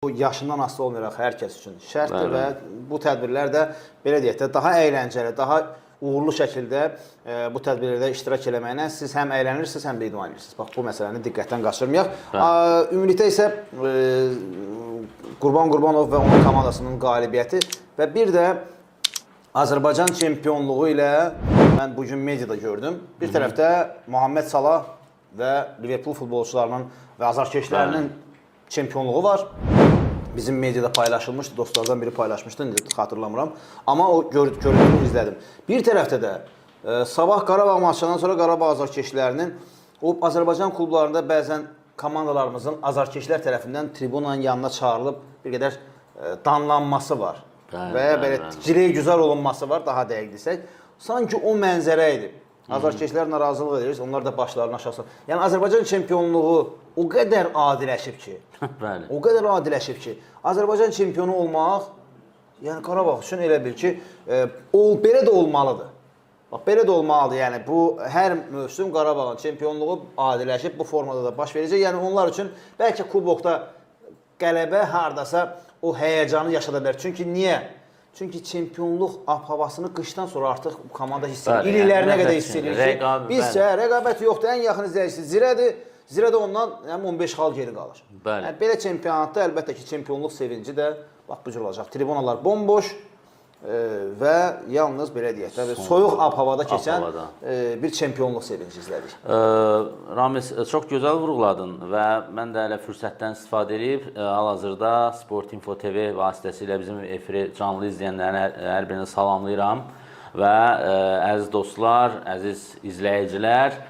Bu yaşından asılı olmayaraq hər kəs üçün şərtdir və bu tədbirlər də belə deyək də daha əyləncəli, daha uğurlu şəkildə bu tədbirlərdə iştirak eləməklə siz həm əylənirsiniz, həm də idman edirsiniz. Bax, bu məsələni diqqətdən qaçırmayaq. Ümumilikdə isə Qurban Qurbanov və onun komandasının qalibiyyəti və bir də Azərbaycan çempionluğu ilə mən bugün mediada gördüm. Bir tərəfdə Muhammed Salah və Liverpool futbolçularının və azarkeşlərinin çempionluğu var. Bizim mediada paylaşılmışdı, dostlardan biri paylaşmışdı, xatırlamıram. Amma o görüntünü izlədim. Bir tərəfdə də sabah Qarabağ maçından sonra Qarabağ azarkeşlərinin o Azərbaycan klublarında bəzən komandalarımızın azarkeşlər tərəfindən tribunanın yanına çağırılıb bir qədər danlanması var. Və belə girey güzar olunması var, daha dəqiq desək. Sanki o mənzərə idi. Azarkeşlər narazılıq edirik, onlar da başlarını aşağı. Yəni Azərbaycan çempionluğu o qədər adiləşib ki, o qədər adiləşib ki, Azərbaycan çempionu olmaq, yəni Qarabağ üçün elə bil ki, belə də olmalıdır. Bax, belə də olmalıdır, yəni bu hər mövsüm Qarabağın çempionluğu adiləşib, bu formada da baş verəcək. Yəni onlar üçün bəlkə kubokda qələbə hardasa o həyəcanı yaşada bilər. Çünki niyə? Çünki çempionluq havasını qışdan sonra artıq komanda hiss edir. İllərinə qədər hiss edir ki, bizsə rəqabət yoxdur, ən yaxın izləyicisi Zirədir. Zirə də ondan 15 xal geri qalır. Belə çempionatda əlbəttə ki, çempionluq sevinci də bax bu cür olacaq. Tribunalar bomboş və yalnız belə deyək də soyuq ab-havada keçən bir çempionluq sevinci izlədik. Ramiz, çox gözəl vurğuladın və mən də elə fürsətdən istifadə edib hal-hazırda Sport Info TV vasitəsilə bizim efiri canlı izləyənlərin hər birini salamlayıram və əziz dostlar, əziz izləyicilər,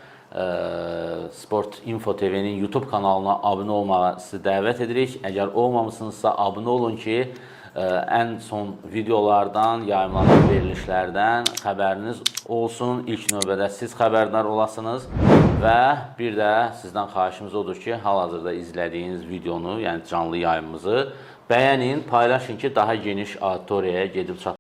Sport Info TV-nin YouTube kanalına abunə olmağa sizi dəvət edirik. Əgər olmamışsınızsa abunə olun ki, ən son videolardan, yayımlanan verilişlərdən xəbəriniz olsun. İlk növbədə siz xəbərdar olasınız və bir də sizdən xahişimiz odur ki, hal-hazırda izlədiyiniz videonu, yəni canlı yayımımızı bəyənin, paylaşın ki, daha geniş auditoriyaya gedib çatın.